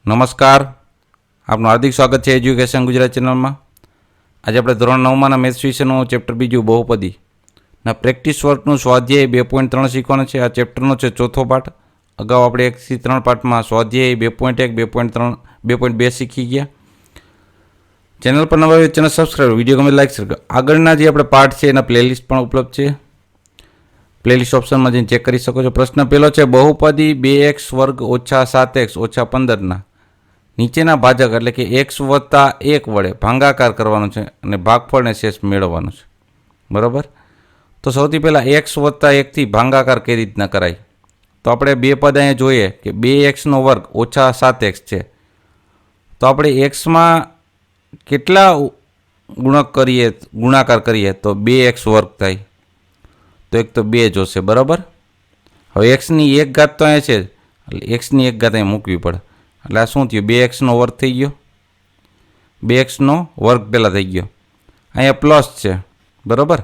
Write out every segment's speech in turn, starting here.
નમસ્કાર, આપનું હાર્દિક સ્વાગત છે એજ્યુકેશન ગુજરાત ચેનલમાં. આજે આપણે ધોરણ 9માના મેથ્સ વિષયનું ચેપ્ટર બીજું બહુપદી ના પ્રેક્ટિસ વર્કનું સ્વાધ્યાય 2.3 શીખવાનો છે. આ ચેપ્ટરનો છે ચોથો પાઠ. અગાઉ આપણે 1 થી 3 પાઠમાં સ્વાધ્યાય 2.1, 2.3, 2.2 શીખી ગયા. ચેનલ પર નવા હોય ચેનલ સબસ્ક્રાઈબ, વિડીયો ગમે લાઈક શેર કરો. આગળના જે આપણે પાઠ છે એના પ્લેલિસ્ટ પણ ઉપલબ્ધ છે. પ્લેલિસ્ટ ઓપ્શનમાં જઈને ચેક કરી શકો છો. પ્રશ્ન પહેલો છે, બહુપદી 2x વર્ગ ઓછા 7x ઓછા 15ના નીચેના ભાજક એટલે કે x વત્તા 1 વડે ભાગાકાર કરવાનો છે અને ભાગફળને શેષ મેળવવાનો છે. બરાબર. તો સૌથી પહેલાં x વત્તા 1થી ભાગાકાર કઈ રીતના કરાય? તો આપણે બે પદ અહીંયા જોઈએ કે 2x વર્ગ ઓછા 7x છે. તો આપણે એક્સમાં કેટલા ગુણાકાર કરીએ તો 2x વર્ગ થાય. તો એક તો 2 જોશે. બરાબર. હવે એક્સની એક ઘાત તો અહીંયા છે, એટલે એક્સની એક ઘાત અહીંયા મૂકવી પડે. એટલે આ શું થયું? 2x વર્ગ થઈ ગયો. 2x વર્ગ પહેલાં થઈ ગયો. અહીંયા પ્લસ છે. બરાબર.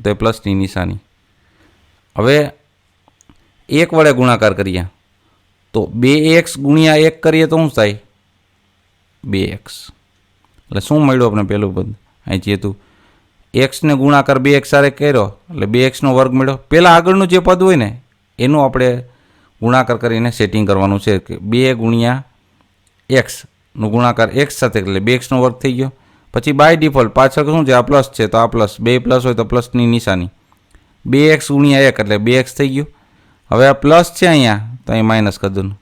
તો એ પ્લસની નિશાની. હવે 1 વડે ગુણાકાર કરીએ તો 2x ગુણ્યા 1 કરીએ તો શું થાય? 2x. એટલે શું મળ્યું આપણે પહેલું પદ? અહીં જે હતું એક્સને ગુણાકાર 2x સાથે કર્યો એટલે 2x વર્ગ મળ્યો. પહેલાં આગળનું જે પદ હોય ને એનું આપણે ગુણાકાર કરીને સેટિંગ કરવાનું છે કે 2 ગુણ્યા એક્સનો ગુણાકાર x સાથે એટલે 2x વર્ગ થઈ ગયો. પછી બાય ડિફોલ્ટ પાછળ શું છે? આ પ્લસ છે તો આ પ્લસ, બે પ્લસ હોય તો પ્લસની નિશાની. 2x ગુણ્યા 1 એટલે 2x થઈ ગયું. હવે આ પ્લસ છે અહીંયા તો અહીં માઇનસ કરી દેવાનું.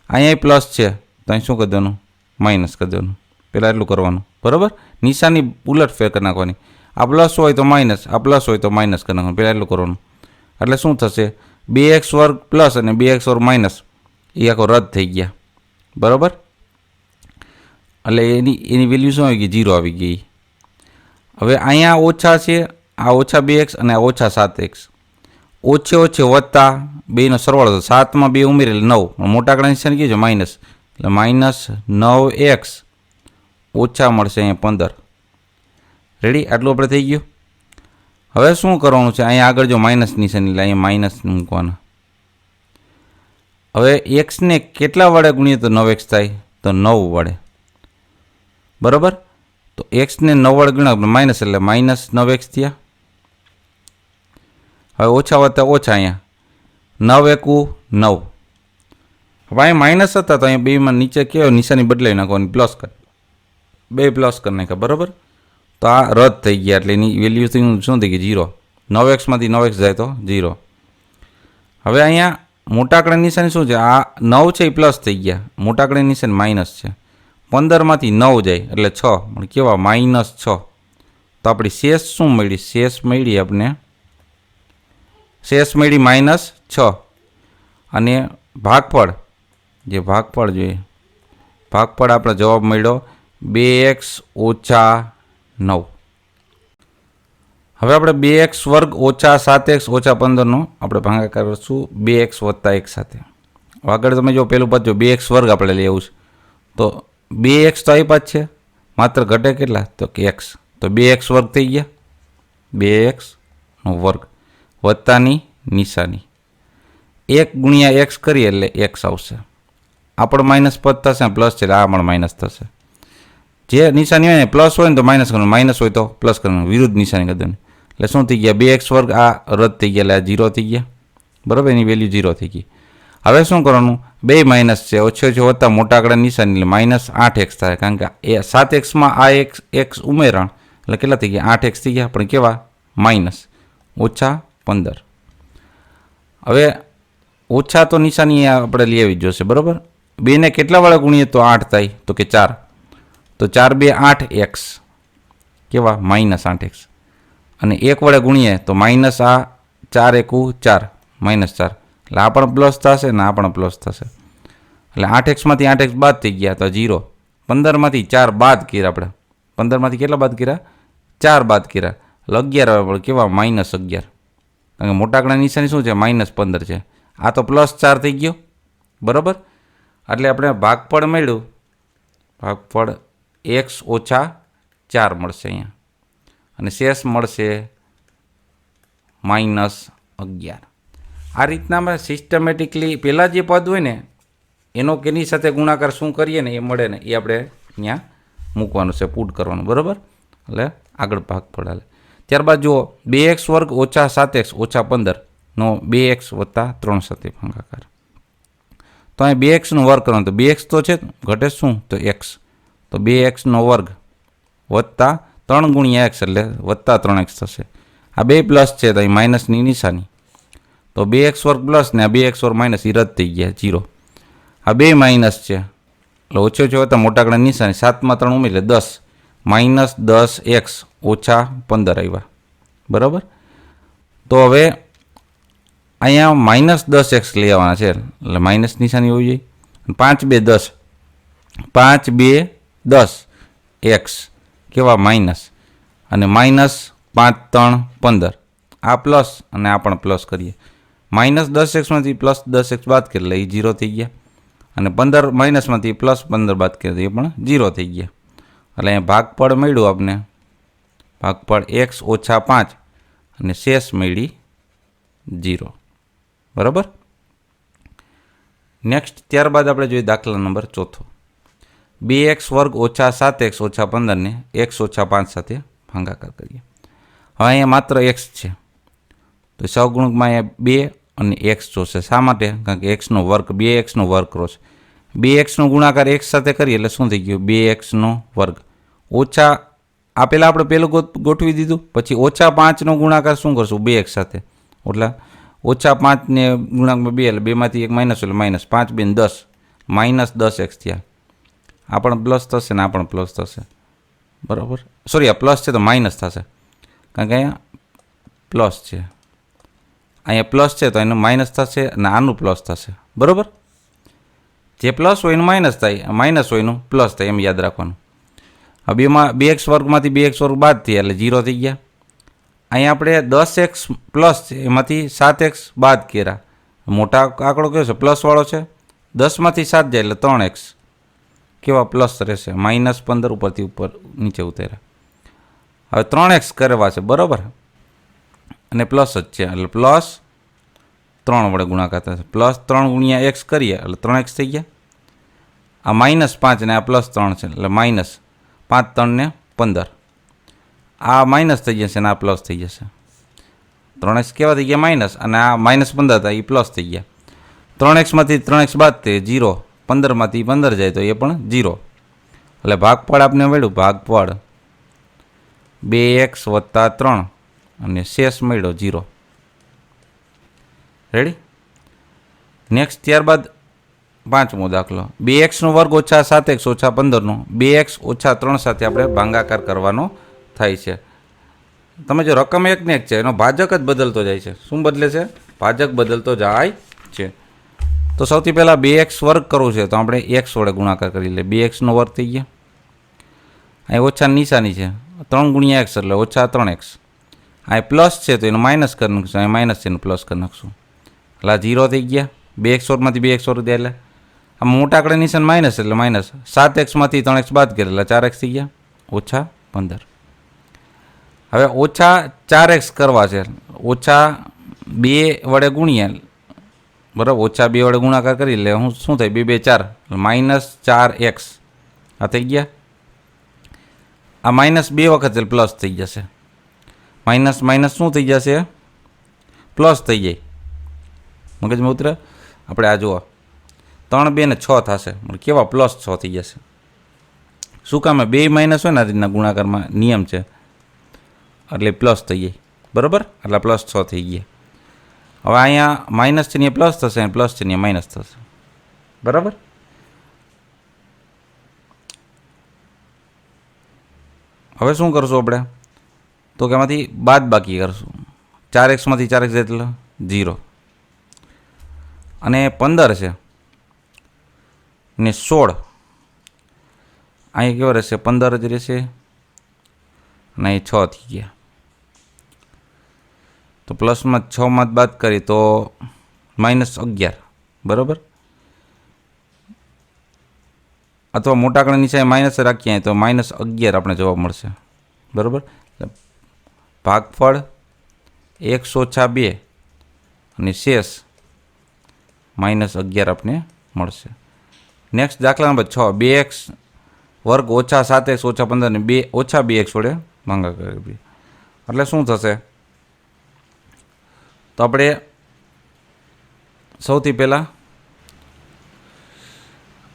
અહીંયા પ્લસ છે તો અહીં શું કરી દેવાનું? માઇનસ કરી દેવાનું. પહેલાં એટલું કરવાનું. બરાબર. નિશાની ઉલટ ફેર કરી નાખવાની. આ પ્લસ હોય તો માઇનસ, આ પ્લસ હોય તો માઇનસ કરી નાખવાનું. પહેલાં એટલું કરવાનું. એટલે શું થશે? 2x વર્ગ પ્લસ અને 2x વર્ગ માઇનસ એ આખો રદ થઈ ગયા. બરાબર. એટલે એની વેલ્યુ શું આવી ગઈ? 0 આવી ગઈ. હવે અહીંયા ઓછા છે, આ ઓછા 2x અને આ ઓછા 7x. ઓછે ઓછે વત્તા બેનો સરવાળો 7માં 2 ઉમેરી એટલે 9. પણ મોટા આંકડાની નિશાની કઈ છે? માઇનસ. એટલે માઇનસ 9x ઓછા મળશે અહીંયા 15. રેડી? આટલું આપણે થઈ ગયું. હવે શું કરવાનું છે? અહીંયા આગળ જો માઇનસ નિશાની એટલે અહીંયા માઇનસ મૂકવાના. હવે એક્સને કેટલા વડે ગુણીએ તો 9x થાય? તો 9 વડે. બરાબર. તો એક્સને 9 વડે ગુણ્યા માઇનસ એટલે માઇનસ 9x થયા. હવે ઓછા વત્તા ઓછા અહીંયા 9 એકુ 9. હવે અહીંયા માઇનસ હતા તો અહીંયા બેમાં નીચે કેવો નિશાની બદલાવી નાખવાની, પ્લસ કર. બે પ્લસ કરી નાખ્યા. બરાબર. તો આ રદ થઈ ગયા એટલે એની વેલ્યુ શું થઈ ગઈ? 0. 9xમાંથી 9x જાય તો 0. હવે અહીંયા મોટા આંકડાની નિશાની શું છે? આ 9 છે એ પ્લસ થઈ ગયા. મોટા આંકડાની નિશાની માઇનસ છે. 15માંથી 9 જાય એટલે 6. પણ કેવા? -6. તો આપણી શેષ શું મળી? શેષ મળી આપણે -6. અને ભાગફળ, જે ભાગફળ જોઈએ, ભાગફળ આપણો જવાબ મળ્યો 2x ઓછા 9. હવે આપણે 2x વર્ગ ઓછા 7x ઓછા 15નો આપણે ભાગાકાર કરશું 2x વત્તા 1 સાથે. આગળ તમે જો પેલું પદ જો 2x વર્ગ આપણે લેવું છે તો 2x તો આપ્યા જ છે, માત્ર ઘટે કેટલા? તો કે x. તો 2x વર્ગ થઈ ગયા. 2x વર્ગ વત્તાની નિશાની 1 ગુણ્યા x કરીએ એટલે x આવશે. આ પણ માઇનસ પદ થશે, પ્લસ છે એટલે આ પણ માઇનસ થશે. જે નિશાની હોય ને પ્લસ હોય ને તો માઇનસ કરવાનું, માઇનસ હોય તો પ્લસ કરવાનું, વિરુદ્ધ નિશાની કરી દેવાની. એટલે શું થઈ ગયા? 2x વર્ગ આ રદ થઈ ગયા એટલે આ 0 થઈ ગયા. બરાબર. એની વેલ્યુ 0 થઈ ગઈ. હવે શું કરવાનું? બે માઇનસ છે, ઓછે ઓછે વત્તા મોટા આંકડાની નિશાની એટલે માઇનસ 8x થાય. કારણ કે એ 7xમાં આ x ઉમેરણ એટલે કેટલા થઈ ગયા? 8x થઈ ગયા. પણ કેવા? માઇનસ ઓછા 15. હવે ઓછા તો નિશાની આપણે લઈ આવી જોશે. બરાબર. બેને કેટલા વાળા ગુણીએ તો 8 થાય? તો કે 4. તો 4 2 8x કેવા? -8x. અને 1 વડે ગુણીએ તો માઇનસ આ 4 એકુ 4 -4. એટલે આ પણ પ્લસ થશે ને આ પણ પ્લસ થશે. એટલે 8xમાંથી 8x બાદ થઈ ગયા તો 0. 15માંથી 4 બાદ કર્યા આપણે. 15માંથી કેટલા બાદ કર્યા? 4 બાદ કર્યા એટલે 11 આવે. પણ કેવા? -11. કારણ કે મોટા આંકડાની નિશાની શું છે? -15 છે. આ તો +4 થઈ ગયો. બરાબર. એટલે આપણે ભાગફળ મળ્યું. ભાગફળ x ઓછા 4 મળશે અહીંયા. અને શેષ મળશે -11. આ રીતના આપણે સિસ્ટમેટિકલી પહેલાં જે પદ હોય ને એનો કેની સાથે ગુણાકાર શું કરીએ ને એ મળે ને એ આપણે ત્યાં મૂકવાનું છે, પુટ કરવાનું, બરાબર. એટલે આગળ ભાગફળ હાલે. ત્યારબાદ જુઓ 2x વર્ગ ઓછા 7x ઓછા 15નો 2x વત્તા 3 સાથે ભાગાકાર. તો અહીં 2x નો વર્ગ કરવાનો, તો 2x તો છે, ઘટે શું તો x, તો 2x નો વર્ગ વત્તા 3 ગુણ્યા x એટલે વત્તા 3x થશે. આ બે પ્લસ છે તો અહીં માઇનસની નિશાની, તો 2x વર્ગ પ્લસ ને આ 2x વર્ગ માઇનસ એ રદ થઈ ગયા 0. આ બે માઇનસ છે એટલે ઓછો ઓછો વત્તા મોટા આંકડાની નિશાની, 7માં 3 ઉમેરી એટલે 10 માઇનસ 10x ઓછા 15 આવ્યા, બરાબર. તો હવે અહીંયા માઇનસ 10x લઈ આવવાના છે એટલે માઇનસ નિશાની હોવી જોઈએ. 5 2 10, 5 2 10 x કેવા માઇનસ, અને માઇનસ 5 3 15, આ પ્લસ અને આ પણ પ્લસ કરીએ. માઇનસ 10xમાંથી પ્લસ 10x બાદ કરીએ એટલે એ 0 થઈ ગયા, અને 15 માઇનસમાંથી પ્લસ 15 બાદ કરીએ એ પણ 0 થઈ ગયા. એટલે અહીંયા ભાગફળ મળ્યું આપણે, ભાગફળ x ઓછા 5 અને શેષ મળી 0, બરાબર. નેક્સ્ટ ત્યારબાદ આપણે જોઈએ દાખલા નંબર 4. 2x વર્ગ ઓછા 7x ઓછા 15ને x ઓછા 5 સાથે ભાગાકાર કરીએ. હવે અહીંયા માત્ર x છે તો સહગુણકમાં અહીંયા 2 અને x જોશે. શા માટે? કારણ કે x નો વર્ગ 2x નો વર્ગ કરો છે. 2x નો ગુણાકાર x સાથે કરીએ એટલે શું થઈ ગયું 2x નો વર્ગ ઓછા, આ પહેલાં આપણે પહેલું ગોઠવી દીધું, પછી ઓછા 5નો ગુણાકાર શું કરશું 2x સાથે, એટલે ઓછા 5 ને ગુણાંકમાં 2 એટલે 2માંથી 1 માઇનસ એટલે માઇનસ 5 2 10 માઇનસ 10x થયા. આ પણ પ્લસ થશે ને આ પણ પ્લસ થશે, બરાબર. સોરી, આ પ્લસ છે તો માઇનસ થશે કારણ કે અહીંયા પ્લસ છે, અહીંયા પ્લસ છે તો એનું માઇનસ થશે અને આનું પ્લસ થશે, બરાબર. જે પ્લસ હોય એનું માઇનસ થાય, માઇનસ હોય એનું પ્લસ થાય, એમ યાદ રાખવાનું. હવે બેમાં 2x વર્ગમાંથી 2x વર્ગ બાદ થયા એટલે 0 થઈ ગયા. અહીંયા આપણે 10x પ્લસ છે એમાંથી 7x બાદ કર્યા, મોટા આંકડો કયો છે પ્લસવાળો છે, 10માંથી 7 જાય એટલે 3x કેવા પ્લસ રહેશે, માઇનસ 15 ઉપરથી ઉપર નીચે ઉતર્યા. હવે 3x કરવા છે, બરાબર, અને પ્લસ જ છે એટલે પ્લસ 3 વડે ગુણાકાર થશે, પ્લસ 3 ગુણ્યા x કરીએ એટલે 3x થઈ ગયા. આ માઇનસ 5 ને આ પ્લસ 3 છે એટલે માઇનસ 5 3 ને 15, આ માઇનસ થઈ જશે અને આ પ્લસ થઈ જશે. 3x કેવા થઈ ગયા માઇનસ, અને આ માઇનસ 15 હતા એ પ્લસ થઈ ગયા. 3xમાંથી 3x બાદ તે 0, 15માંથી 15 જાય તો એ પણ 0. એટલે ભાગફળ આપણે મળ્યું, ભાગફળ 2x વત્તા 3 અને શેષ મળ્યો 0. રેડી. નેક્સ્ટ ત્યારબાદ 5મો દાખલો, 2x નો વર્ગ ઓછા 7x ઓછા 15નો 2x ઓછા 3 સાથે આપણે ભાગાકાર કરવાનો થાય છે. તમે જો રકમ એક ને એક છે એનો ભાજક જ બદલતો જાય છે. શું બદલે છે? ભાજક બદલતો જાય છે. તો સૌથી પહેલાં 2x વર્ગ કરવું છે તો આપણે x વડે ગુણાકાર કરી લઈએ. 2x નો વર્ગ થઈ ગયા, અહીં ઓછા નિશાની છે, 3 ગુણ્યા x એટલે ઓછા 3x. અહીં પ્લસ છે તો એનું માઇનસ કરી નાખશું, અહીં માઇનસ છે એનું પ્લસ કરી નાખશું એટલે 0 થઈ ગયા. 2x વર્ગમાંથી 2x વર્ગ દે એટલે આ મોટા આંકડા નિશાન માઇનસ એટલે માઇનસ, 7xમાંથી 3x બાદ કરીએ એટલે 4x થઈ ગયા ઓછા 15. હવે ઓછા 4x કરવા છે, ઓછા 2 વડે ગુણ્યા, બરાબર, ઓછા 2 વડે ગુણાકાર કરી એટલે શું થાય 2 2 4 માઇનસ 4x આ થઈ ગયા. આ માઇનસ 2 વખત એટલે પ્લસ થઈ જશે, માઇનસ માઇનસ શું થઈ જશે પ્લસ થઈ જાય. મગજમાં ઉતરે? આપણે આ જુઓ 3 2 ને 6 થશે, કેવા પ્લસ 6 થઈ જશે. શું કામ? 2 માઇનસ હોય ને આ રીતના ગુણાકારમાં નિયમ છે એટલે પ્લસ થઈ જાય, બરાબર. એટલે પ્લસ 6 થઈ ગયા. હવે અહીંયા માઇનસ છે ને પ્લસ થશે, અને પ્લસ છે ને માઇનસ થશે, બરાબર. હવે શું કરશું આપણે? તો કે એમાંથી બાદ બાકી કરશું. 4xમાંથી 4x એટલે 0, અને 15 છે ને 16, અહીં કેવા રહેશે 15 જ રહેશે, અને અહીં 6 થઈ ગયા. તો પ્લસમાં 6માં બાદ કરીએ તો માઇનસ 11, બરાબર. અથવા મોટા આંકડા નીચે માઇનસ રાખીએ તો માઇનસ 11 આપણે જવાબ મળશે, બરાબર. ભાગફળ x ઓછા 2 અને શેષ માઇનસ 11 આપણે મળશે. નેક્સ્ટ દાખલા નંબર 6 2x વર્ગ ઓછા 7x ઓછા 15 ને 2 ઓછા 2x વડે ભાગાકાર કરવી. એટલે શું થશે? તો આપણે સૌથી પહેલાં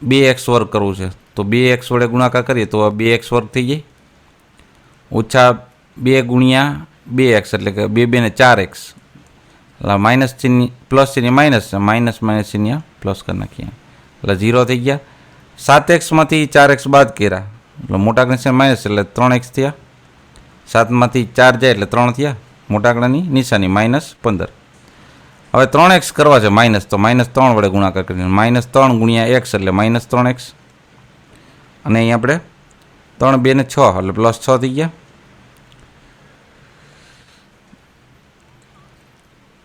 2x વર્ગ કરવું છે. તો 2x વડે ગુણાકાર કરીએ તો 2x વર્ગ થઈ જાય, ઓછા 2 ગુણ્યા 2x એટલે કે 2 2 ને 4x, એટલે માઇનસ ચિહ્ન પ્લસ ચિહ્ન માઇનસ છે, માઇનસ માઇનસ ચિહ્ન પ્લસ કરી નાખીએ એટલે 0 થઈ ગયા. 7xમાંથી 4x બાદ કર્યા એટલે મોટા આંકડાની માઇનસ એટલે 3x થયા. 7માંથી 4 જાય એટલે 3 થયા, મોટા આંકડાની નિશાની -15. હવે 3x કરવા છે માઇનસ, તો -3 વડે ગુણાકાર કરીને -3 ગુણ્યા x એટલે -3x, અને અહીં આપણે 3 2 ને 6 એટલે +6 થઈ ગયા.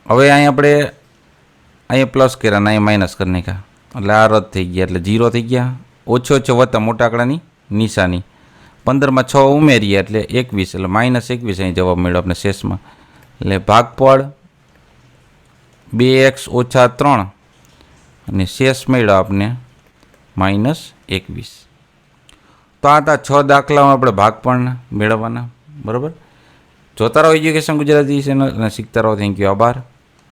હવે અહીં આપણે અહીંયા પ્લસ કર્યા ને અહીંયા માઇનસ કરી નાખ્યા એટલે આ રદ થઈ ગયા એટલે 0 થઈ ગયા. ઓછો ઓછો વત્તા મોટા આંકડાની નિશાની, 15માં 6 ઉમેરીએ એટલે 21 એટલે -21 અહીં જવાબ મળ્યો આપણે શેષમાં. એટલે ભાગફળ 2x ઓછા 3 અને શેષ મળ્યો આપણે -21. તો આ હતા 6 દાખલાઓ આપણે ભાગફળના મેળવવાના. બરાબર, જોતા રહો એજ્યુકેશન ગુજરાતી ચેનલ અને શીખતા રહો. થેન્ક યુ, આભાર.